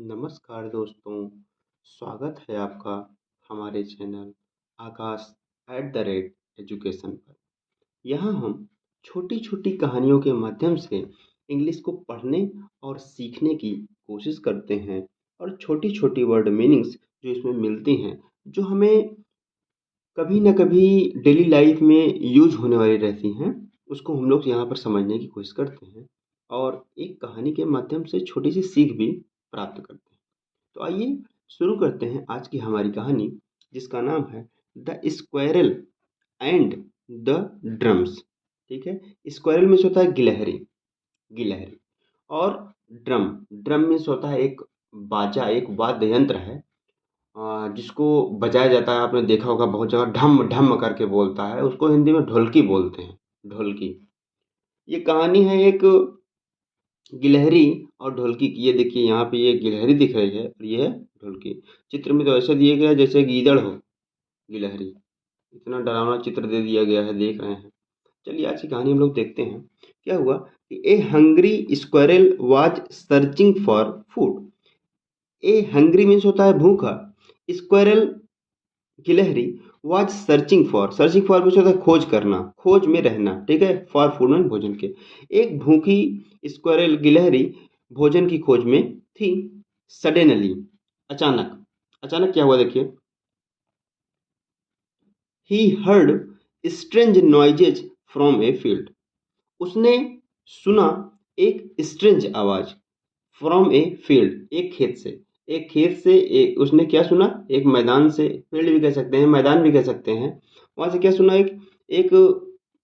नमस्कार दोस्तों, स्वागत है आपका हमारे चैनल आकाश @एजुकेशन पर। यहाँ हम छोटी-छोटी कहानियों के माध्यम से इंग्लिश को पढ़ने और सीखने की कोशिश करते हैं और छोटी-छोटी वर्ड मीनिंग्स जो इसमें मिलती हैं, जो हमें कभी न कभी डेली लाइफ में यूज़ होने वाली रहती हैं, उसको हम लोग यहाँ पर समझने की कोशिश करते हैं और एक कहानी के माध्यम से छोटी-सी सीख भी प्राप्त करते हैं। तो आइए शुरू करते हैं आज की हमारी कहानी, जिसका नाम है the squirrel and the drums. ठीक है। स्क्वेरल मीन्स होता है गिलहरी, गिलहरी। और ड्रम, ड्रम मीन्स होता है एक बाजा, एक वाद्य यंत्र है, जिसको बजाया जाता है। आपने देखा होगा बहुत जगह ढम ढम करके बोलता है, उसको हिंदी में ढोलकी बोलते हैं, ढोलकी। ये कहानी है एक गिलहरी और ढोलकी की। ये देखिए यहाँ पे ये गिलहरी दिख रही है और ये है ढोलकी। चित्र में तो ऐसे दिए गया है जैसे गीदड़ हो, गिलहरी। इतना डरावना चित्र दे दिया गया है, देख रहे हैं। चलिए आज की कहानी हम लोग देखते हैं। क्या हुआ कि a hungry squirrel was searching for food. A hungry means होता है भूखा, स्क्वेरल गिलहरी वाज सर्चिंग फॉर मीन्स होता है खोज करना, खोज में रहना। ठीक है। फॉर फूड मीन्स भोजन के। एक भूखी स्क्वेरल गिलहरी भोजन की खोज में थी। सडनली, अचानक, अचानक क्या हुआ देखिए। He heard strange noises from a field. उसने सुना एक स्ट्रेंज आवाज फ्रॉम ए फील्ड, एक खेत से। एक खेत से उसने क्या सुना, एक मैदान से, फील्ड भी कह सकते हैं, मैदान भी कह सकते हैं। वहां से क्या सुना, एक एक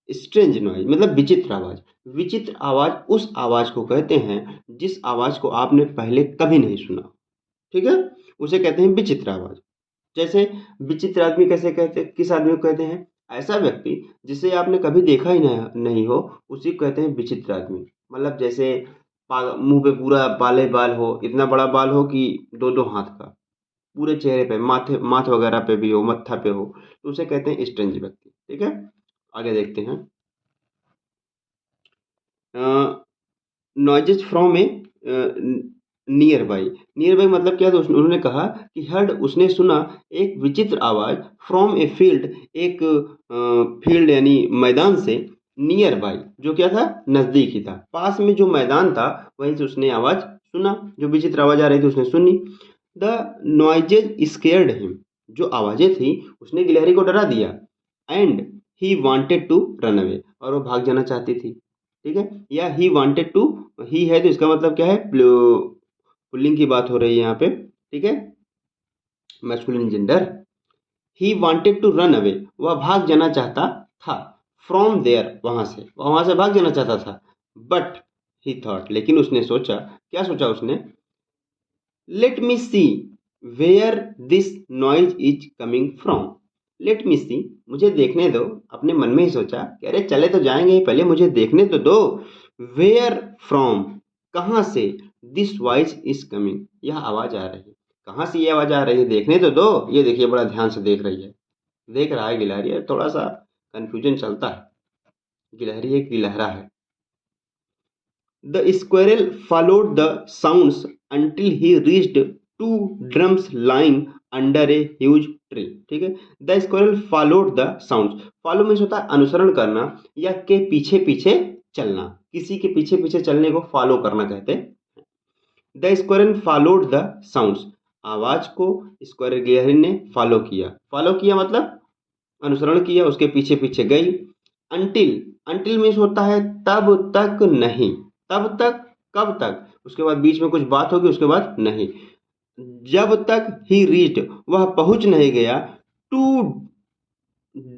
स्ट्रेंज नॉइज मतलब विचित्र आवाज। विचित्र आवाज उस आवाज को कहते हैं जिस आवाज को आपने पहले कभी नहीं सुना। ठीक है। उसे कहते हैं विचित्र आवाज। जैसे विचित्र आदमी कैसे कहते, किस आदमी को कहते हैं, ऐसा व्यक्ति जिसे आपने कभी देखा ही नहीं हो, उसी को कहते हैं विचित्र आदमी। मतलब जैसे मुंह पे पूरा बाले बाल हो, इतना बड़ा बाल हो कि दो दो हाथ का, पूरे चेहरे पे, माथे माथ वगैरह पे भी हो, मत्था पे हो, तो उसे कहते हैं स्ट्रेंज व्यक्ति। ठीक है। आगे देखते हैं। Noises from A near by. Near by मतलब क्या, तो उन्होंने कहा कि हर्ड, उसने सुना एक विचित्र आवाज फ्रॉम ए फील्ड, एक फील्ड यानी मैदान से, नियर बाई जो क्या था, नजदीक ही था, पास में जो मैदान था वहीं से उसने आवाज सुना, जो विचित्र आवाज आ रही थी उसने सुनी। द नॉइजेज स्केयर्ड हिम, जो आवाजें थी उसने गिलहरी को डरा दिया। And he wanted to run away, और वो भाग जाना चाहती थी। ठीक है। या ही वांटेड टू, ही है तो इसका मतलब क्या है, पुल्लिंग की बात हो रही है यहाँ पे। ठीक है। Masculine gender. He wanted to run away, वह भाग जाना चाहता था। फ्रॉम देयर, वहां से भाग जाना चाहता था। बट ही थॉट, लेकिन उसने सोचा, क्या सोचा उसने, let me see where this noise is coming from. Let me see, मुझे देखने दो। अपने मन में ही सोचा कि अरे चले तो जाएंगे ही, पहले मुझे देखने तो दो। वेयर फ्रॉम, कहाँ से, दिस वॉइस इज कमिंग, यह आवाज आ रही है। कहाँ से ये आवाज आ रही है, देखने तो दो। ये देखिए बड़ा ध्यान से देख रही है, देख रहा है गिलहरी। थोड़ा सा कंफ्यूजन चलता है, गिलहरी एक गिलहरा है। The squirrel followed the sounds until he reached two drums lying under a huge tree. ठीक है। The squirrel followed the sounds. Follow means होता है अनुसरण करना या के पीछे पीछे चलना, किसी के पीछे पीछे चलने को फॉलो करना कहते हैं। The squirrel followed the sounds, आवाज को स्क्वायरल गिलहरी ने फॉलो किया। फॉलो किया मतलब अनुसरण किया, उसके पीछे पीछे गई। अंटिल, अंटिल मीन्स होता है तब तक नहीं, तब तक, कब तक, उसके बाद बीच में कुछ बात होगी, उसके बाद नहीं। जब तक ही रीच्ड, वह पहुंच नहीं गया, two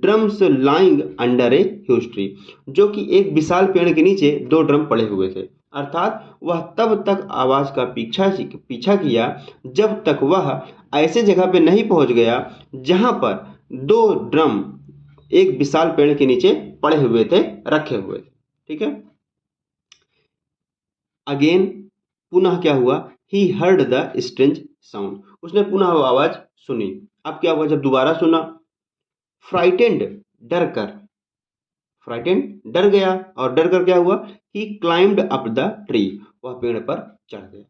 drums lying under a huge tree, जो कि एक विशाल पेड़ के नीचे दो ड्रम पड़े हुए थे। अर्थात वह तब तक आवाज का पीछा किया जब तक वह ऐसे जगह पे नहीं पहुंच गया जहां पर दो ड्रम एक विशाल पेड़ के नीचे पड़े हुए थे, रखे हुए थे। ठीक है। अगेन, पुनः क्या हुआ, he heard the strange sound, उसने पुनः वो आवाज सुनी। अब क्या हुआ जब दोबारा सुना, फ्राइटेंड, डर कर, फ्राइटेंड डर गया, और डर कर क्या हुआ, ही क्लाइंब्ड अप द ट्री, वह पेड़ पर चढ़ गया।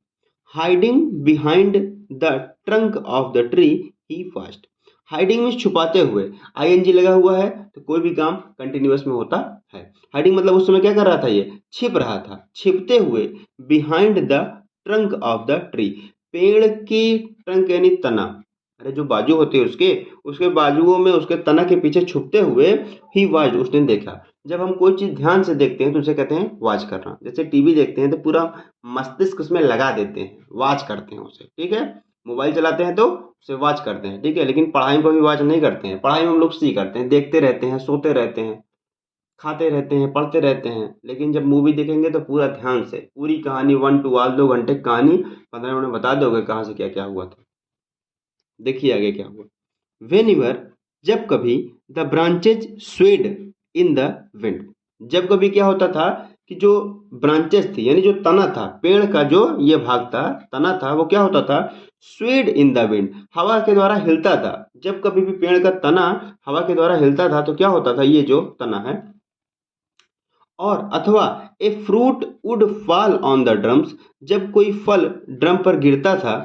Hiding behind the trunk of the tree he fast. Hiding means छुपाते हुए, आईएनजी लगा हुआ है तो कोई भी काम कंटिन्यूअस में होता है। हाइडिंग मतलब उस समय क्या कर रहा था, ये छिप रहा था, छिपते हुए। Behind the trunk of the tree, पेड़ की ट्रंक यानी तना, अरे जो बाजू होते हैं उसके उसके बाजुओं में उसके तना के पीछे छुपते हुए ही वाच, उसने देखा। जब हम कोई चीज ध्यान से देखते हैं तो उसे कहते हैं वॉच करना। जैसे टीवी देखते हैं तो पूरा मस्तिष्क उसमें लगा देते हैं, वॉच करते हैं उसे, ठीक है। मोबाइल चलाते हैं तो उसे वॉच करते हैं, ठीक है। लेकिन पढ़ाई में कभी वॉच नहीं करते हैं, पढ़ाई में हम लोग सी करते हैं, देखते रहते हैं, सोते रहते हैं, खाते रहते हैं, पढ़ते रहते हैं। लेकिन जब मूवी देखेंगे तो पूरा ध्यान से पूरी कहानी 1 to 2 घंटे कहानी 15 मिनट में बता दोगे कहाँ से क्या क्या हुआ था। देखिए आगे क्या हुआ। वेनिवर, जब कभी, the branches swayed in the wind, जब कभी क्या होता था कि जो ब्रांचेस थी यानी जो तना था, पेड़ का जो ये भाग था, तना था, वो क्या होता था, स्वेड इन द विंड, हवा के द्वारा हिलता था। जब कभी भी पेड़ का तना हवा के द्वारा हिलता था तो क्या होता था, ये जो तना है, और अथवा a fruit would fall on the drums, जब कोई फल ड्रम पर गिरता था,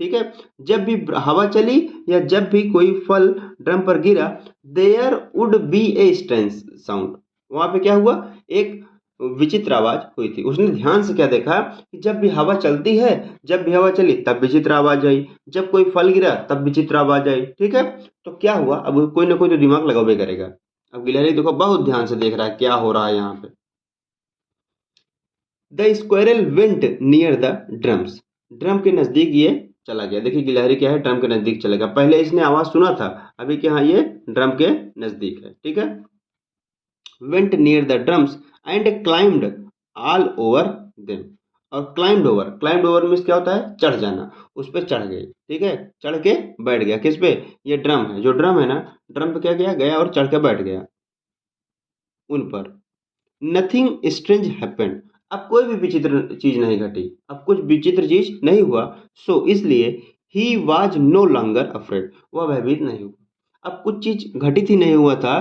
ठीक है। जब भी हवा चली या जब भी कोई फल ड्रम पर गिरा, there would be a strange sound, वहां पे क्या हुआ, एक विचित्र आवाज हुई थी। उसने ध्यान से क्या देखा कि जब भी हवा चलती है, जब भी हवा चली तब विचित्र आवाज आई, जब कोई फल गिरा तब विचित्र आवाज आई, ठीक है। तो क्या हुआ, अब कोई ना कोई तो दिमाग लगावे करेगा। अब गिलहरी देखो बहुत ध्यान से देख रहा है क्या हो रहा है यहाँ पे। The squirrel went near the drums, drum के नजदीक ये चला गया। देखिए गिलहरी क्या है, ड्रम के नजदीक चला गया। पहले इसने आवाज सुना था, अभी क्या है, ये ड्रम के नजदीक है, ठीक है। Went near the drums and climbed all over them, और क्लाइम्ड ओवर मीन्स क्या होता है, चढ़ जाना, उस पर चढ़ गई, ठीक है। चढ़ के बैठ गया, किस पे, ये ड्रम है, जो ड्रम है ना, ड्रम पे क्या गया, गया और चढ़ के बैठ गया उन पर। नथिंग स्ट्रेंज हैपेंड, अब कोई भी विचित्र चीज नहीं घटी, अब कुछ विचित्र चीज नहीं हुआ। सो इसलिए he was no longer afraid, वह भयभीत नहीं हुआ। अब कुछ चीज घटित ही नहीं हुआ था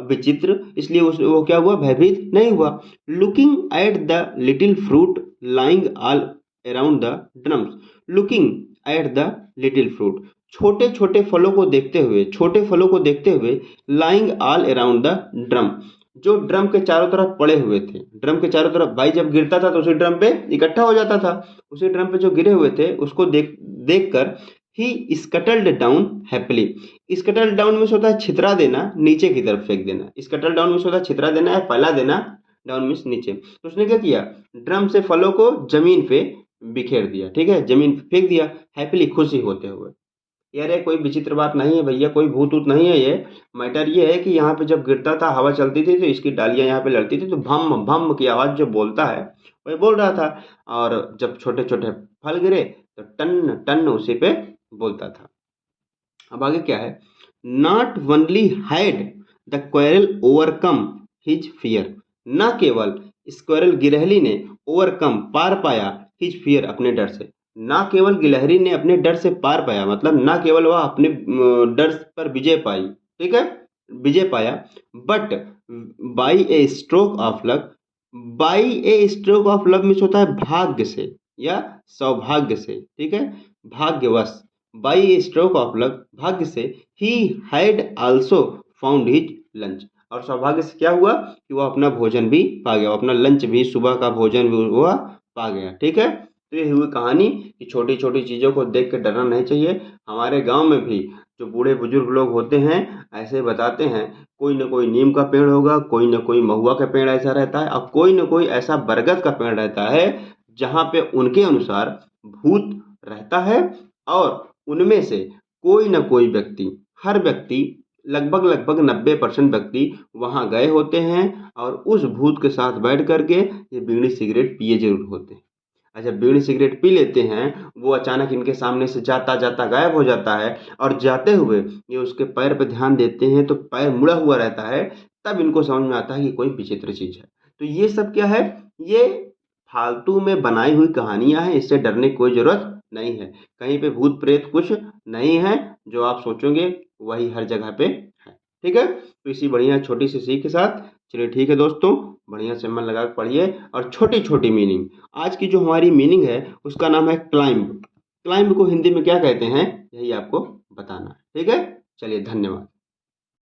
विचित्र, इसलिए वो क्या हुआ, भयभीत नहीं हुआ। Looking at the little fruit lying all around the drums, looking at the little fruit, छोटे छोटे फलों को देखते हुए, छोटे फलों को देखते हुए, lying all around the drum, जो ड्रम के चारों तरफ पड़े हुए थे। ड्रम के चारों तरफ भाई जब गिरता था तो उसी ड्रम पे इकट्ठा हो जाता था, उसी ड्रम पे जो गिरे हुए थे उसको देख देख कर ही scuttled down happily. Scuttled down means होता है छितरा देना, नीचे की तरफ फेंक देना। स्कटल्ड डाउन मीन्स होता है छितरा देना या फैला देना, डाउन मीन्स नीचे। तो उसने क्या किया, ड्रम से फलों को जमीन पे बिखेर दिया, ठीक है, जमीन पे फेंक दिया, हैप्पीली, खुशी होते हुए। यार ये कोई विचित्र बात नहीं है भैया, कोई भूत ऊत नहीं है ये। मैटर ये है कि यहाँ पे जब गिरता था, हवा चलती थी तो इसकी डालियां यहाँ पे लड़ती थी तो भम भम की आवाज जो बोलता है वही बोल रहा था। और जब छोटे छोटे फल गिरे तो टन टन उसी पे बोलता था। अब आगे क्या है, not only had the quarrel overcome his fear, न केवल स्क्वेरल गिलहरी ने ओवरकम पार पाया हिज फियर अपने डर से, ना केवल गिलहरी ने अपने डर से पार पाया, मतलब ना केवल वह अपने डर पर विजय पाई, ठीक है, विजय पाया, but by a stroke of luck, by a stroke of luck means होता है भाग्य से या सौभाग्य से, ठीक है, भाग्यवश, by a stroke of luck, भाग्य से, he had also found his lunch, और सौभाग्य से क्या हुआ कि वह अपना भोजन भी पा गया, अपना लंच भी, सुबह का भोजन भी वह पा गया, ठीक है। तो ये हुई कहानी कि छोटी छोटी चीज़ों को देख के डरना नहीं चाहिए। हमारे गांव में भी जो बूढ़े बुजुर्ग लोग होते हैं ऐसे बताते हैं, कोई न कोई नीम का पेड़ होगा, कोई न कोई महुआ का पेड़ ऐसा रहता है, और कोई न कोई ऐसा बरगद का पेड़ रहता है जहाँ पे उनके अनुसार भूत रहता है, और उनमें से कोई न कोई व्यक्ति, हर व्यक्ति, लगभग लगभग 90% व्यक्ति वहाँ गए होते हैं और उस भूत के साथ बैठ करके ये बीड़ी सिगरेट पिए जरूर होते हैं। अच्छा, बीड़ी सिगरेट पी लेते हैं, वो अचानक इनके सामने से जाता जाता गायब हो जाता है, और जाते हुए ये उसके पैर पे ध्यान देते हैं तो पैर मुड़ा हुआ रहता है, तब इनको समझ में आता है कि कोई विचित्र चीज है। तो ये सब क्या है, ये फालतू में बनाई हुई कहानियां हैं, इससे डरने की कोई जरूरत नहीं है। कहीं पे भूत प्रेत कुछ नहीं है, जो आप सोचोगे वही हर जगह पे है, ठीक है। तो इसी बढ़िया छोटी सी सीख के साथ चलिए ठीक है दोस्तों, बढ़िया से मन लगा के पढ़िए और छोटी छोटी मीनिंग। आज की जो हमारी मीनिंग है उसका नाम है क्लाइंब। क्लाइंब को हिंदी में क्या कहते हैं, यही आपको बताना है। ठीक है, चलिए धन्यवाद।